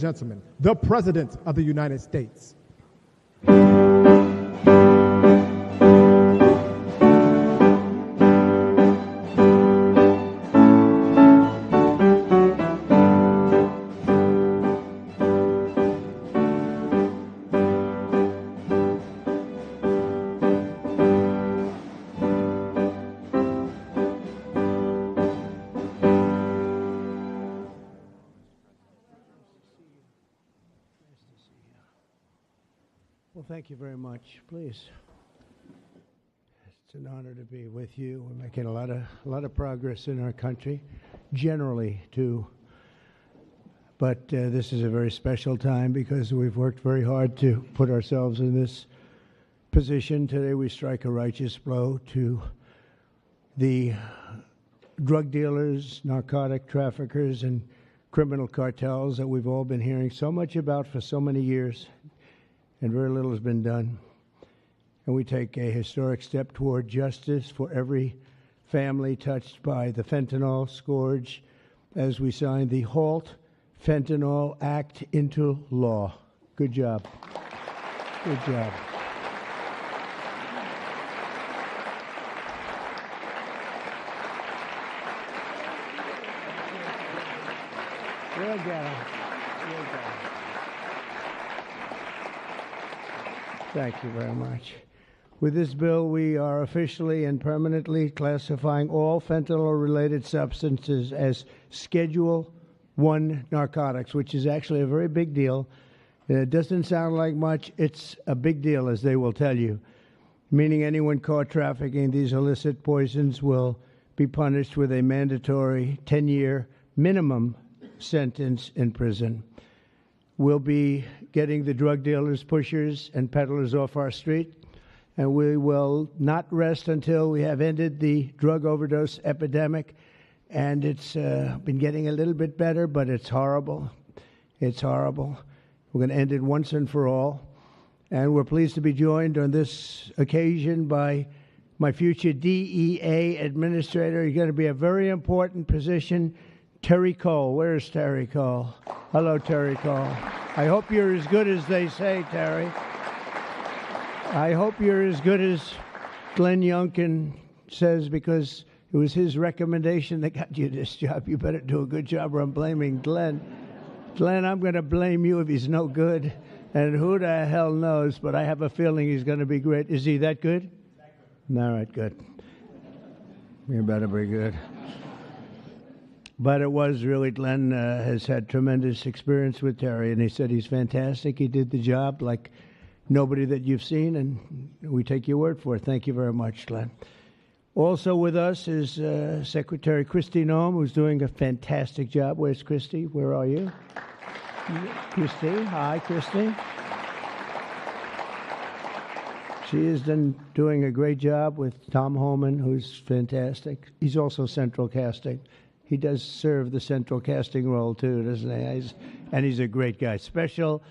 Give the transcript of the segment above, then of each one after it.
gentlemen, the President of the United States. Well, thank you very much. Please. It's an honor to be with you. We're making a lot of progress in our country, generally too. But this is a very special time because we've worked very hard to put ourselves in this position. Today we strike a righteous blow to the drug dealers, narcotic traffickers, and criminal cartels that we've all been hearing so much about for so many years. And very little has been done. And we take a historic step toward justice for every family touched by the fentanyl scourge as we sign the Halt Fentanyl Act into law. Good job. Good job. We'll get it. We'll get it. Thank you very much. With this bill, we are officially and permanently classifying all fentanyl-related substances as Schedule I narcotics, which is actually a very big deal. It doesn't sound like much. It's a big deal, as they will tell you, meaning anyone caught trafficking these illicit poisons will be punished with a mandatory 10-year minimum sentence in prison. We'll be getting the drug dealers, pushers, and peddlers off our street, and we will not rest until we have ended the drug overdose epidemic. And it's been getting a little bit better, but it's horrible. It's horrible. We're going to end it once and for all. And we're pleased to be joined on this occasion by my future DEA administrator. He's going to be a very important position, Terry Cole. Where's Terry Cole? Hello, Terry Cole. I hope you're as good as they say, Terry. I hope you're as good as Glenn Youngkin says, because it was his recommendation that got you this job. You better do a good job or I'm blaming Glenn. Glenn, I'm going to blame you if he's no good. And who the hell knows, but I have a feeling he's going to be great. Is he that good? All right, good. You better be good. But it was really, Glenn has had tremendous experience with Terry, and he said he's fantastic. He did the job like nobody that you've seen, and we take your word for it. Thank you very much, Glenn. Also with us is Secretary Kristi Noem, who's doing a fantastic job. Where's Kristi? Where are you? Kristi. Hi, Kristi. She is doing a great job with Tom Homan, who's fantastic. He's also central casting. He does serve the central casting role, too, doesn't he? And he's a great guy. Special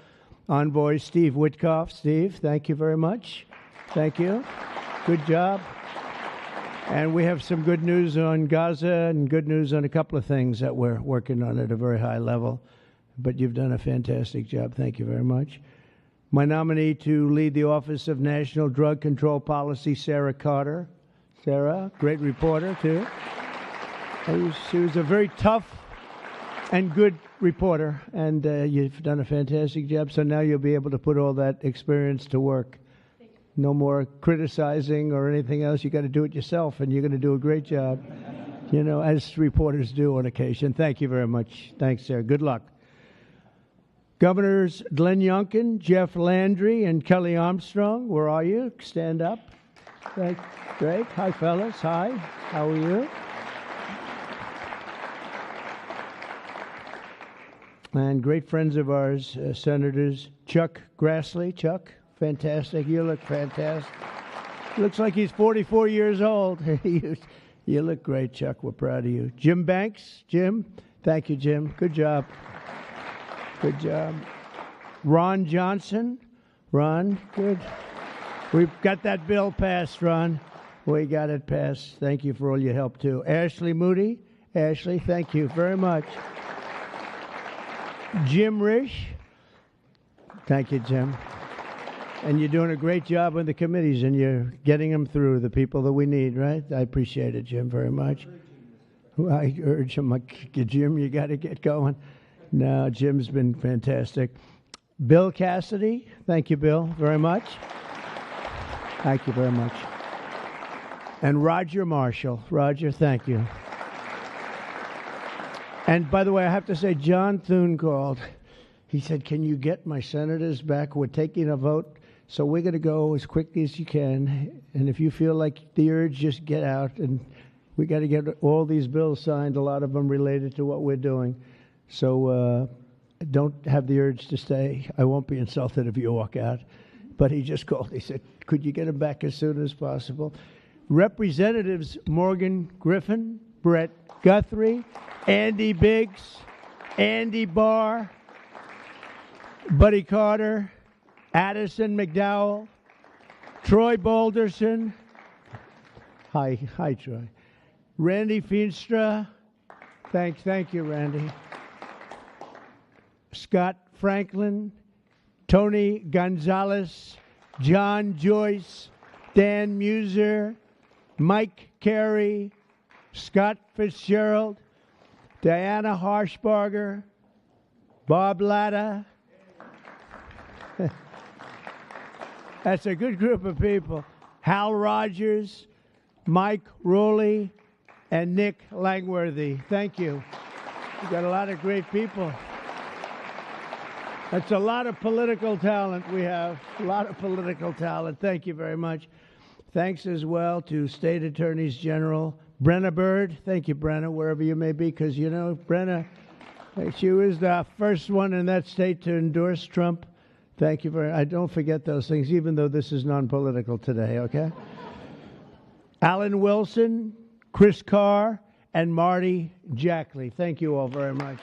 Envoy Steve Witkoff. Steve, thank you very much. Thank you. Good job. And we have some good news on Gaza and good news on a couple of things that we're working on at a very high level. But you've done a fantastic job. Thank you very much. My nominee to lead the Office of National Drug Control Policy, Sarah Carter. Sarah, great reporter, too. She was a very tough and good reporter, and you've done a fantastic job. So now you'll be able to put all that experience to work. No more criticizing or anything else. You got to do it yourself, and you're going to do a great job, you know, as reporters do on occasion. Thank you very much. Thanks, Sarah. Good luck. Governors Glenn Youngkin, Jeff Landry, and Kelly Armstrong, where are you? Stand up. Great. Hi, fellas. Hi. How are you? And great friends of ours, Senators Chuck Grassley. Chuck, fantastic. You look fantastic. Looks like he's 44 years old. You look great, Chuck. We're proud of you. Jim Banks. Jim. Thank you, Jim. Good job. Good job. Ron Johnson. Ron, good. We've got that bill passed, Ron. We got it passed. Thank you for all your help, too. Ashley Moody. Ashley, thank you very much. Jim Risch. Thank you, Jim. And you're doing a great job on the committees, and you're getting them through, the people that we need, right? I appreciate it, Jim, very much. I urge him, Jim, you got to get going. No, Jim's been fantastic. Bill Cassidy. Thank you, Bill, very much. Thank you very much. And Roger Marshall. Roger, thank you. And by the way, I have to say, John Thune called. He said, can you get my senators back? We're taking a vote, so we're going to go as quickly as you can. And if you feel like the urge, just get out. And we got to get all these bills signed, a lot of them related to what we're doing. So don't have the urge to stay. I won't be insulted if you walk out. But he just called. He said, could you get him back as soon as possible? Representatives Morgan Griffin, Brett Guthrie, Andy Biggs, Andy Barr, Buddy Carter, Addison McDowell, Troy Balderson. Hi, Troy. Randy Feenstra. Thank you, Randy. Scott Franklin, Tony Gonzalez, John Joyce, Dan Muser, Mike Carey, Scott Fitzgerald, Diana Harshbarger, Bob Latta. That's a good group of people. Hal Rogers, Mike Rowley, and Nick Langworthy. Thank you. We've got a lot of great people. That's a lot of political talent we have. A lot of political talent. Thank you very much. Thanks as well to State Attorneys General Brenna Bird. Thank you, Brenna, wherever you may be, because, you know, Brenna, she was the first one in that state to endorse Trump. Thank you very much. I don't forget those things, even though this is non-political today, okay? Alan Wilson, Chris Carr, and Marty Jackley. Thank you all very much.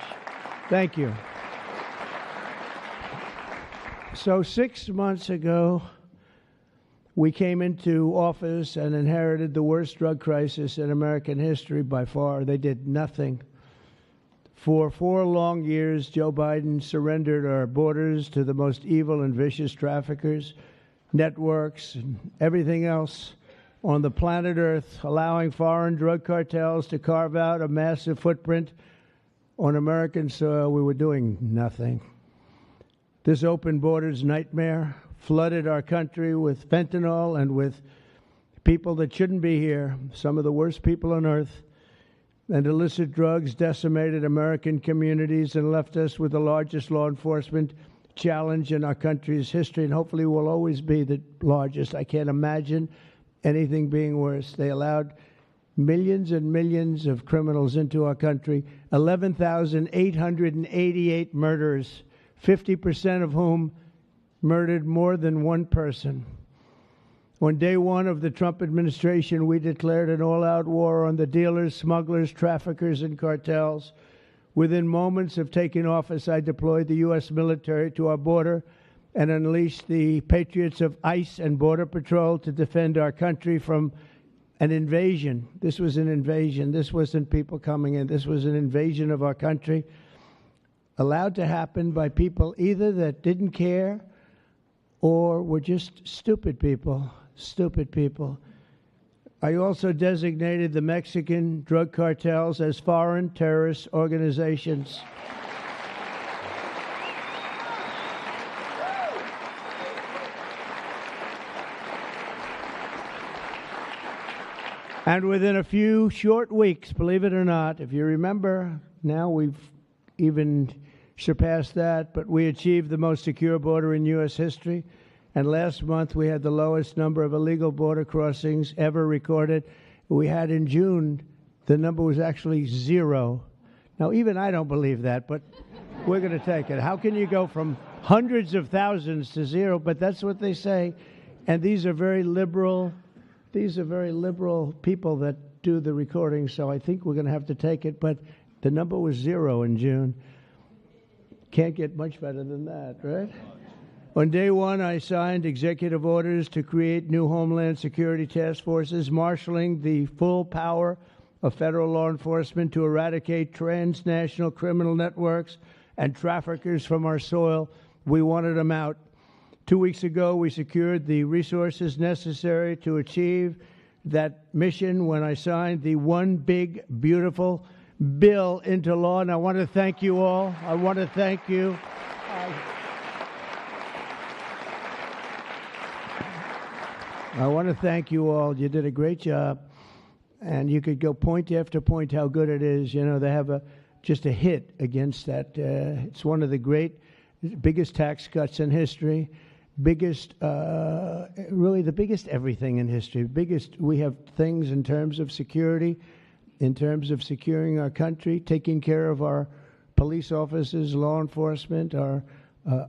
Thank you. So 6 months ago, we came into office and inherited the worst drug crisis in American history by far. They did nothing. For 4 long years, Joe Biden surrendered our borders to the most evil and vicious traffickers, networks, and everything else on the planet Earth, allowing foreign drug cartels to carve out a massive footprint on American soil. We were doing nothing. This open borders nightmare flooded our country with fentanyl and with people that shouldn't be here, some of the worst people on earth. And illicit drugs decimated American communities and left us with the largest law enforcement challenge in our country's history, and hopefully will always be the largest. I can't imagine anything being worse. They allowed millions and millions of criminals into our country, 11,888 murders, 50% of whom murdered more than one person. On day one of the Trump administration, we declared an all-out war on the dealers, smugglers, traffickers, and cartels. Within moments of taking office, I deployed the U.S. military to our border and unleashed the patriots of ICE and Border Patrol to defend our country from an invasion. This was an invasion. This wasn't people coming in. This was an invasion of our country, allowed to happen by people either that didn't care or were just stupid people. Stupid people. I also designated the Mexican drug cartels as foreign terrorist organizations. And within a few short weeks, believe it or not, if you remember, now we've even surpassed that, but we achieved the most secure border in U.S. history. And last month, we had the lowest number of illegal border crossings ever recorded. We had in June, the number was actually 0. Now, even I don't believe that, but we're going to take it. How can you go from hundreds of thousands to 0? But that's what they say. And these are very liberal people that do the recording, so I think we're going to have to take it. But the number was 0 in June. Can't get much better than that, right? On day one, I signed executive orders to create new Homeland Security task forces, marshaling the full power of federal law enforcement to eradicate transnational criminal networks and traffickers from our soil. We wanted them out. 2 weeks ago, we secured the resources necessary to achieve that mission when I signed the One Big Beautiful Bill into law. And I want to thank you all. I want to thank you. I want to thank you all. You did a great job. And you could go point after point how good it is. You know, they have just a hit against that. It's one of the biggest tax cuts in history. Really the biggest everything in history. We have things in terms of security, in terms of securing our country, taking care of our police officers, law enforcement, our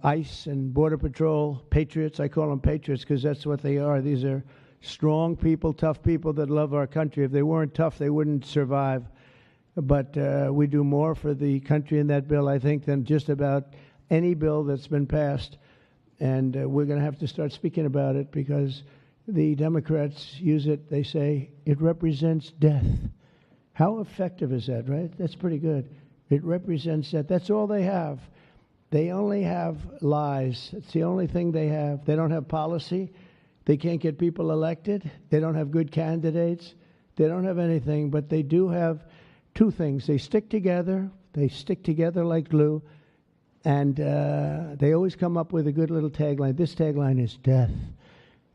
ICE and Border Patrol patriots. I call them patriots because that's what they are. These are strong people, tough people that love our country. If they weren't tough, they wouldn't survive. But we do more for the country in that bill, I think, than just about any bill that's been passed. And we're going to have to start speaking about it because the Democrats use it. They say it represents death. How effective is that, right? That's pretty good. It represents that. That's all they have. They only have lies. It's the only thing they have. They don't have policy. They can't get people elected. They don't have good candidates. They don't have anything, but they do have two things. They stick together. They stick together like glue. And they always come up with a good little tagline. This tagline is death.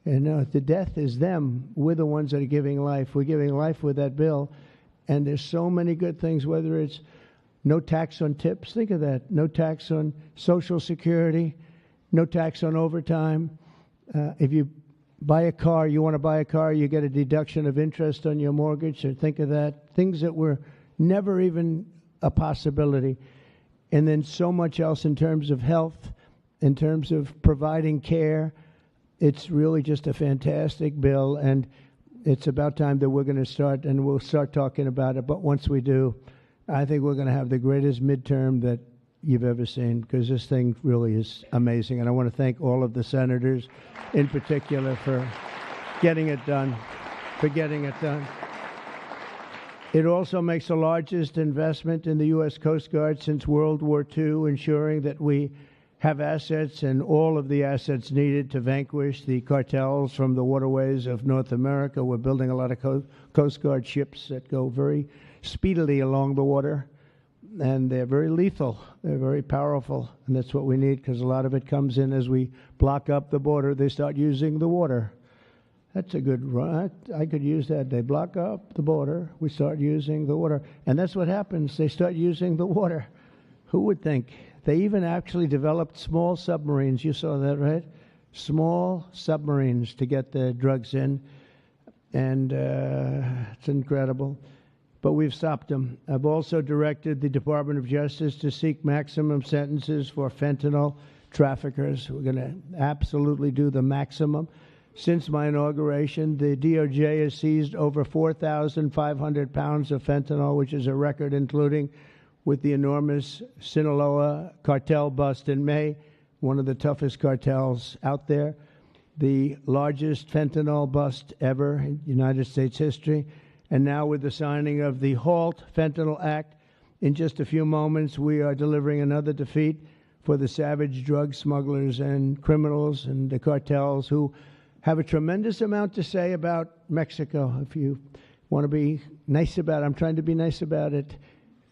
And the death is them. We're the ones that are giving life. We're giving life with that bill. And there's so many good things, whether it's no tax on tips. Think of that. No tax on Social Security. No tax on overtime. If you buy a car, you want to buy a car, you get a deduction of interest on your mortgage. So think of that. Things that were never even a possibility. And then so much else in terms of health, in terms of providing care. It's really just a fantastic bill, and it's about time that we're going to start, and we'll start talking about it. But once we do, I think we're going to have the greatest midterm that you've ever seen, because this thing really is amazing. And I want to thank all of the senators in particular for getting it done, It also makes the largest investment in the U.S. Coast Guard since World War II, ensuring that we have assets and all of the assets needed to vanquish the cartels from the waterways of North America. We're building a lot of Coast Guard ships that go very speedily along the water, and they're very lethal. They're very powerful, and that's what we need, because a lot of it comes in as we block up the border. They start using the water. That's a good run. I could use that. They block up the border. We start using the water. And that's what happens. They start using the water. Who would think? They even actually developed small submarines. You saw that, right? Small submarines to get the drugs in. And it's incredible. But we've stopped them. I've also directed the Department of Justice to seek maximum sentences for fentanyl traffickers. We're going to absolutely do the maximum. Since my inauguration, the DOJ has seized over 4,500 pounds of fentanyl, which is a record, including with the enormous Sinaloa cartel bust in May, one of the toughest cartels out there, the largest fentanyl bust ever in United States history. And now with the signing of the Halt Fentanyl Act, in just a few moments, we are delivering another defeat for the savage drug smugglers and criminals and the cartels who have a tremendous amount to say about Mexico. If you want to be nice about it, I'm trying to be nice about it.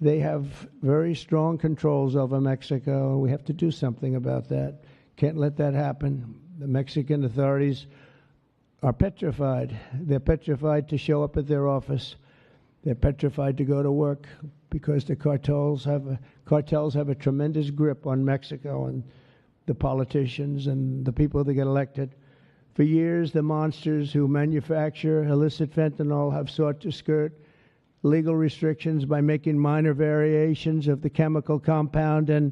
They have very strong controls over Mexico. We have to do something about that. Can't let that happen. The Mexican authorities are petrified. They're petrified to show up at their office. They're petrified to go to work because the cartels have a tremendous grip on Mexico and the politicians and the people that get elected. For years, the monsters who manufacture illicit fentanyl have sought to skirt legal restrictions by making minor variations of the chemical compound, and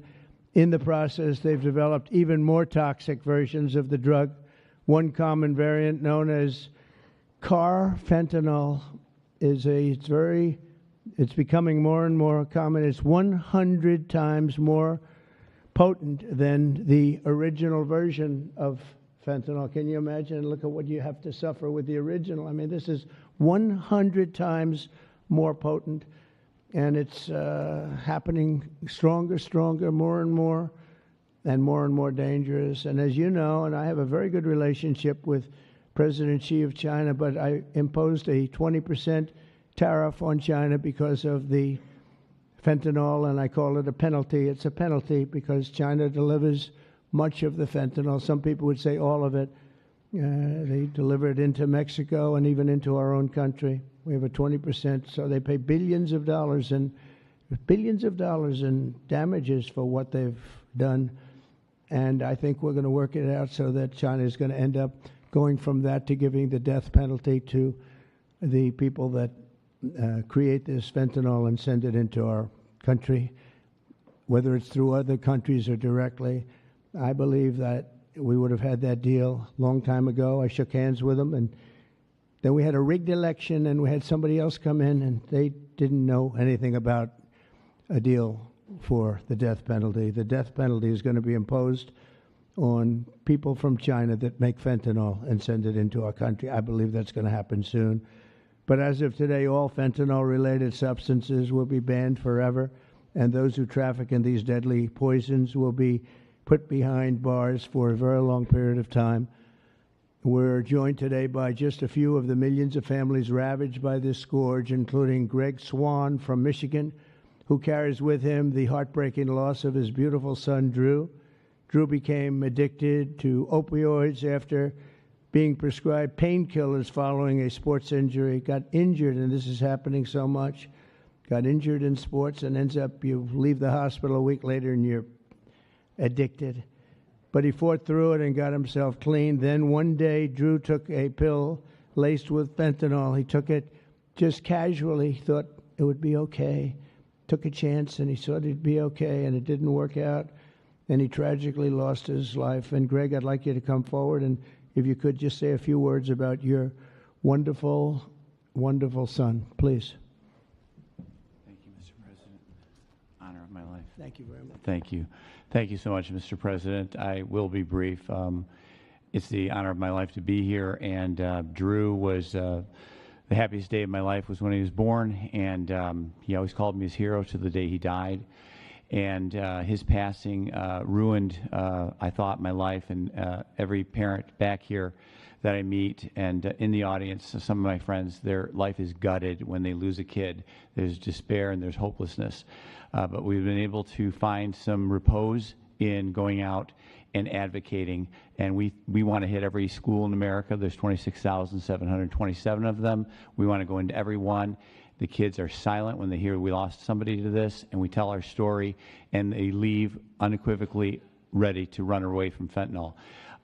in the process, they've developed even more toxic versions of the drug. One common variant, known as carfentanil, it's becoming more and more common. It's 100 times more potent than the original version of fentanyl. Can you imagine? Look at what you have to suffer with the original. I mean, this is 100 times more potent. and it's happening stronger, more and more dangerous. And as you know, and I have a very good relationship with President Xi of China, but I imposed a 20% tariff on China because of the fentanyl, and I call it a penalty. It's a penalty because China delivers much of the fentanyl. Some people would say all of it. They deliver it into Mexico and even into our own country. We have a 20%, so they pay billions of dollars in damages for what they've done. And I think we're going to work it out so that China is going to end up going from that to giving the death penalty to the people that create this fentanyl and send it into our country, whether it's through other countries or directly. I believe that we would have had that deal a long time ago. I shook hands with them, and then we had a rigged election, and we had somebody else come in, and they didn't know anything about a deal for the death penalty. The death penalty is going to be imposed on people from China that make fentanyl and send it into our country. I believe that's going to happen soon. But as of today, all fentanyl-related substances will be banned forever, and those who traffic in these deadly poisons will be put behind bars for a very long period of time. We're joined today by just a few of the millions of families ravaged by this scourge, including Greg Swan from Michigan, who carries with him the heartbreaking loss of his beautiful son, Drew. Drew became addicted to opioids after being prescribed painkillers following a sports injury, got injured, and this is happening so much, got injured in sports and ends up, you leave the hospital a week later and you're addicted. But he fought through it and got himself clean. Then one day, Drew took a pill laced with fentanyl. He took it just casually, thought it would be okay. Took a chance and he thought it'd be okay, and it didn't work out. And he tragically lost his life. And Greg, I'd like you to come forward, and if you could just say a few words about your wonderful, wonderful son, please. Thank you, Mr. President. Honor of my life. Thank you very much. Thank you. Thank you so much, Mr. President. I will be brief. It's the honor of my life to be here, and Drew was the happiest day of my life was when he was born, and he always called me his hero to the day he died. And his passing ruined, I thought, my life, and every parent back here that I meet and in the audience, some of my friends, their life is gutted when they lose a kid. There's despair and there's hopelessness. But we've been able to find some repose in going out and advocating, and we want to hit every school in America. There's 26,727 of them. We want to go into every one. The kids are silent when they hear we lost somebody to this, and we tell our story, and they leave unequivocally ready to run away from fentanyl.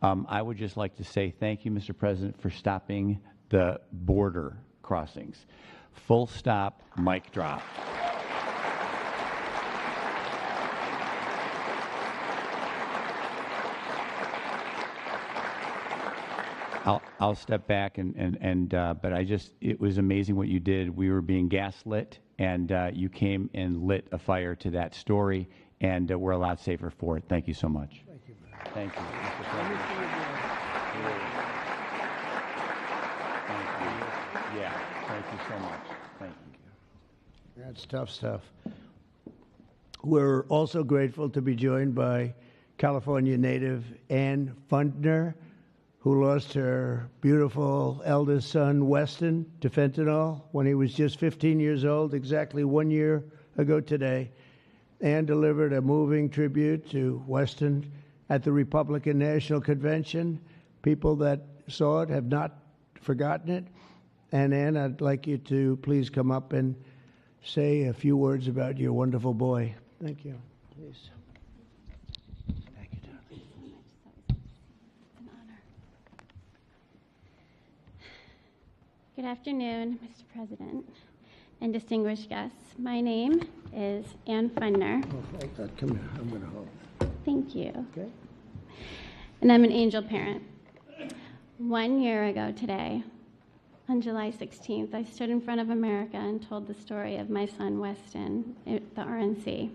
I would just like to say thank you, Mr. President, for stopping the border crossings. Full stop, mic drop. I'll step back but it was amazing what you did. We were being gaslit, and you came and lit a fire to that story, and we're a lot safer for it. Thank you so much. Thank you. Thank you, Mr. President. Thank you. Yeah, thank you so much. Thank you. That's tough stuff. We're also grateful to be joined by California native Ann Fundner, who lost her beautiful eldest son, Weston, to fentanyl when he was just 15 years old, exactly 1 year ago today. Ann delivered a moving tribute to Weston at the Republican National Convention. People that saw it have not forgotten it. And Ann, I'd like you to please come up and say a few words about your wonderful boy. Thank you. Please. Thank you, darling. An honor. Good afternoon, Mr. President and distinguished guests. My name is Ann Fundner. Oh, thank God. Come here. I'm going to hold. Thank you. Okay. And I'm an angel parent. 1 year ago today, on July 16th, I stood in front of America and told the story of my son, Weston, at the RNC.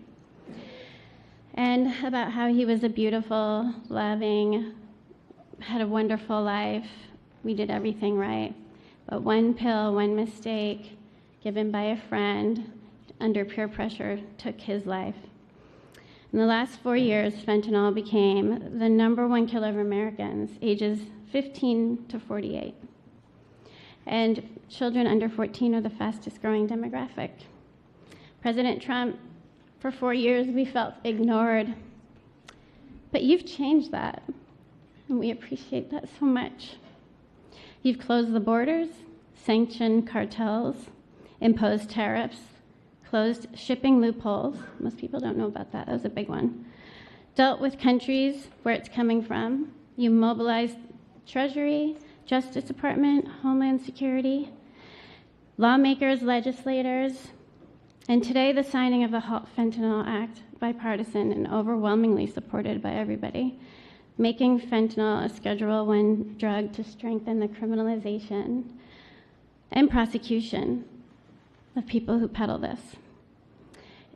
And about how he was a beautiful, loving, had a wonderful life. We did everything right. But one pill, one mistake, given by a friend, under peer pressure, took his life. In the last 4 years, fentanyl became the #1 killer of Americans ages 15 to 48. And children under 14 are the fastest growing demographic. President Trump, for 4 years, we felt ignored. But you've changed that, and we appreciate that so much. You've closed the borders, sanctioned cartels, imposed tariffs, closed shipping loopholes. Most people don't know about that. That was a big one. Dealt with countries where it's coming from. You mobilized Treasury, Justice Department, Homeland Security, lawmakers, legislators, and today the signing of the Halt Fentanyl Act, bipartisan and overwhelmingly supported by everybody, making fentanyl a Schedule I drug to strengthen the criminalization and prosecution of people who peddle this.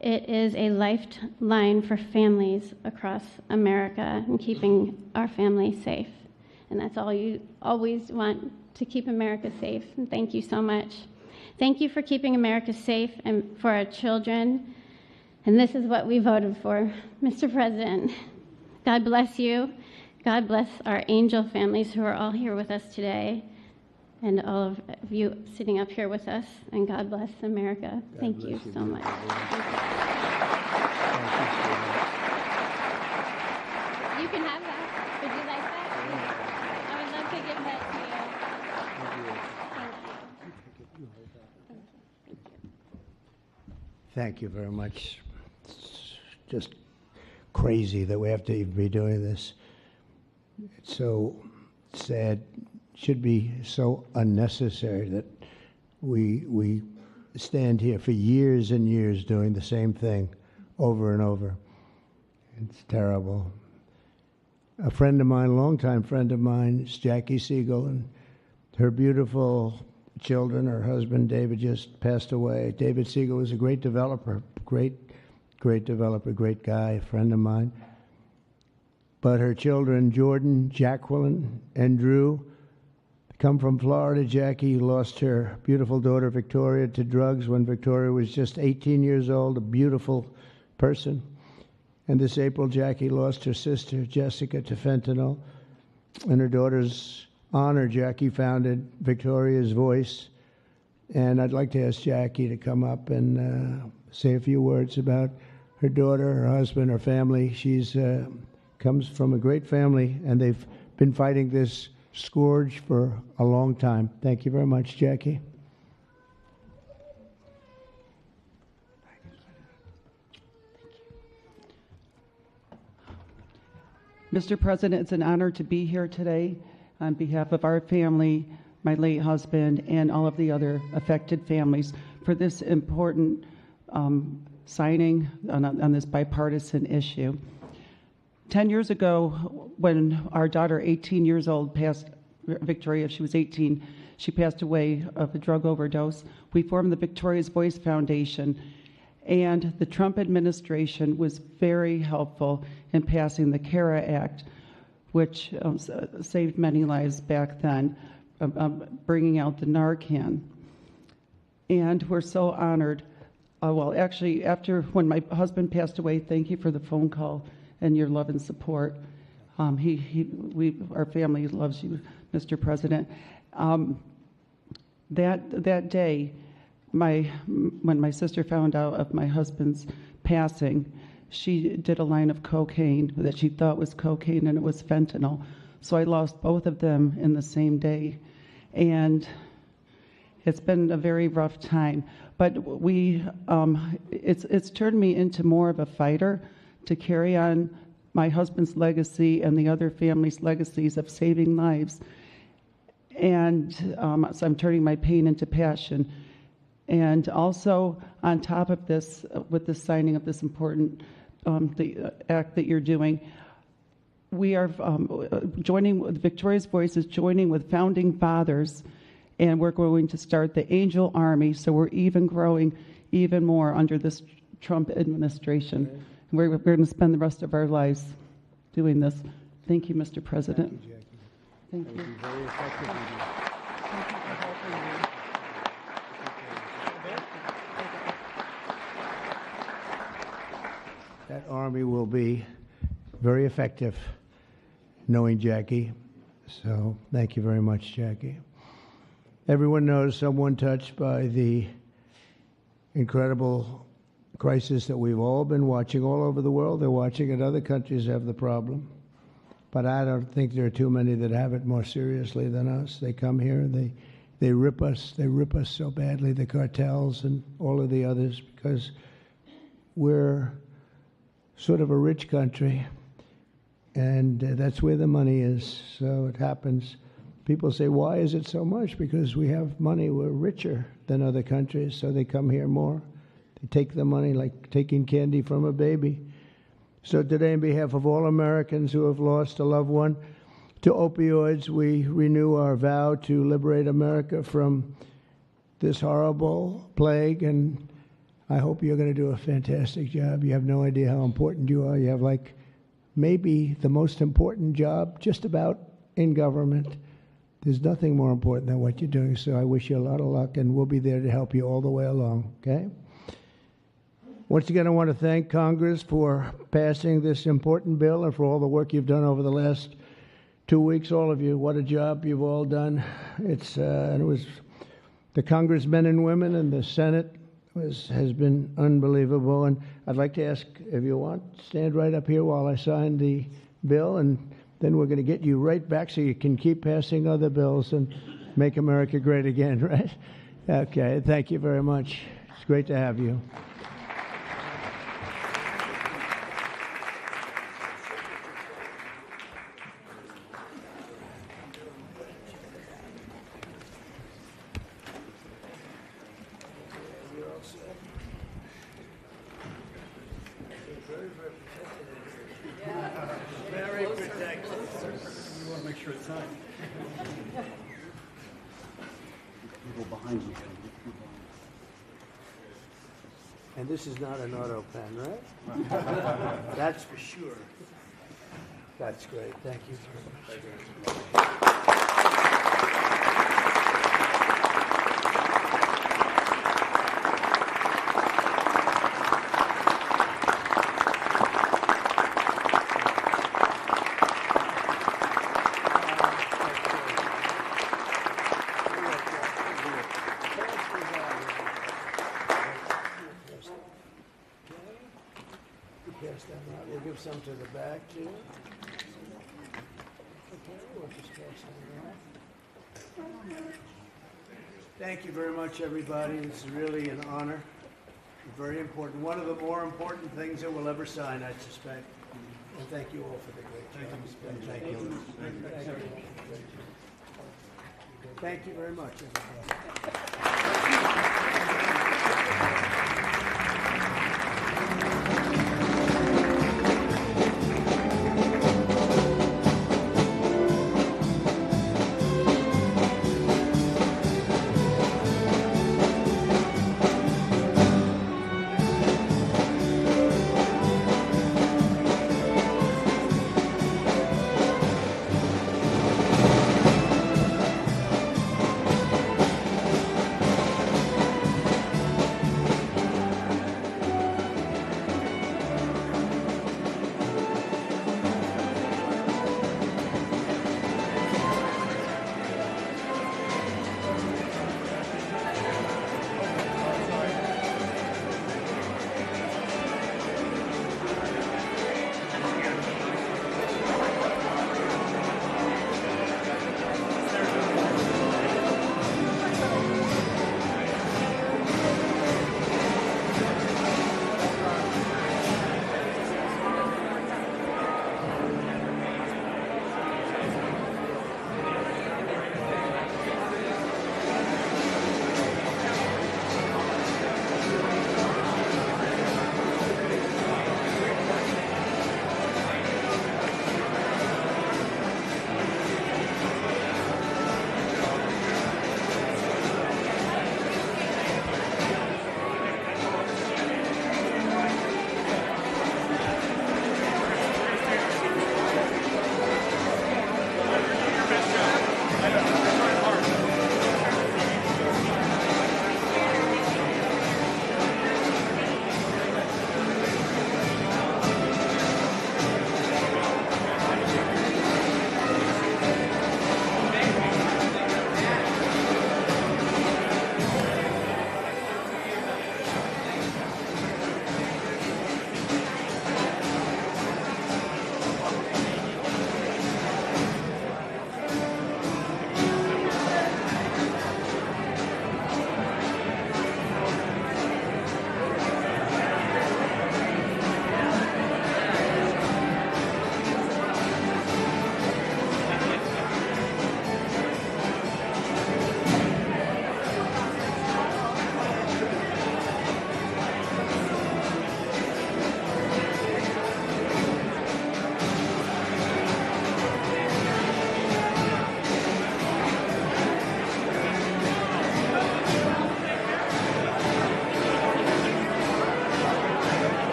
It is a lifeline for families across America and keeping our families safe. And that's all you always want, to keep America safe. And thank you so much. Thank you for keeping America safe and for our children. And this is what we voted for. Mr. President, God bless you. God bless our angel families who are all here with us today, and all of you sitting up here with us. And God bless America. Thank you so much. You can have that. Would you like that? I would love to give that to you. Thank you very much. It's just crazy that we have to even be doing this. It's so sad. It should be so unnecessary that we stand here for years and years doing the same thing over and over. It's terrible. A friend of mine, a longtime friend of mine, is Jackie Siegel, and her beautiful children, her husband David just passed away. David Siegel was a great developer, great developer, great guy, a friend of mine. But her children, Jordan, Jacqueline, and Drew, come from Florida. Jackie lost her beautiful daughter, Victoria, to drugs when Victoria was just 18 years old, a beautiful person. And this April, Jackie lost her sister, Jessica, to fentanyl. In her daughter's honor, Jackie founded Victoria's Voice. And I'd like to ask Jackie to come up and say a few words about her daughter, her husband, her family. She's comes from a great family, and they've been fighting this scourge for a long time. Thank you very much, Jackie. Mr. President, it's an honor to be here today on behalf of our family, my late husband, and all of the other affected families for this important signing on this bipartisan issue. 10 years ago, when our daughter, 18 years old, passed, Victoria, she was 18, she passed away of a drug overdose. We formed the Victoria's Voice Foundation, and the Trump administration was very helpful in passing the CARA Act, which saved many lives back then, bringing out the Narcan. And we're so honored. Well, actually, when my husband passed away, thank you for the phone call and your love and support. Our family loves you, Mr. President. That day, when my sister found out of my husband's passing, she did a line of cocaine that she thought was cocaine, and it was fentanyl. So I lost both of them in the same day, and it's been a very rough time. But it's turned me into more of a fighter to carry on my husband's legacy and the other families' legacies of saving lives. And so I'm turning my pain into passion. And also, on top of this, with the signing of this important the act that you're doing, we are joining with Victoria's Voice is joining with founding fathers, and we're going to start the Angel Army. So we're even growing even more under this Trump administration. Okay. We're going to spend the rest of our lives doing this. Thank you, Mr. President. Thank you, Jackie. Thank you. Very effective. Thank you for helping me. that Army will be very effective, knowing Jackie. So thank you very much, Jackie. Everyone knows someone touched by the incredible crisis that we've all been watching all over the world. They're watching it. Other countries have the problem. But I don't think there are too many that have it more seriously than us. They come here, they rip us. They rip us so badly, the cartels and all of the others, because we're sort of a rich country, and that's where the money is. So it happens. People say, why is it so much? Because we have money. We're richer than other countries, so they come here more. They take the money like taking candy from a baby. So today, on behalf of all Americans who have lost a loved one to opioids, we renew our vow to liberate America from this horrible plague, and I hope you're going to do a fantastic job. You have no idea how important you are. You have like maybe the most important job just about in government. There's nothing more important than what you're doing, so I wish you a lot of luck, and we'll be there to help you all the way along, okay? Once again, I want to thank Congress for passing this important bill and for all the work you've done over the last 2 weeks, all of you. What a job you've all done. It was the congressmen and women and the Senate has been unbelievable. And I'd like to ask, if you want, stand right up here while I sign the bill, and then we're going to get you right back so you can keep passing other bills and make America great again, right? Okay, thank you very much. It's great to have you. Very protected. You want to make sure it's signed. People behind you. And this is not an auto pen, right? That's for sure. That's great. Thank you very much. Pass them out. We'll give some to the back, too. Okay, we'll just pass them out. Thank you very much, everybody. This is really an honor. Very important. One of the more important things that we'll ever sign, I suspect. And thank you all for the great job. Thank you. Thank you very much, everybody.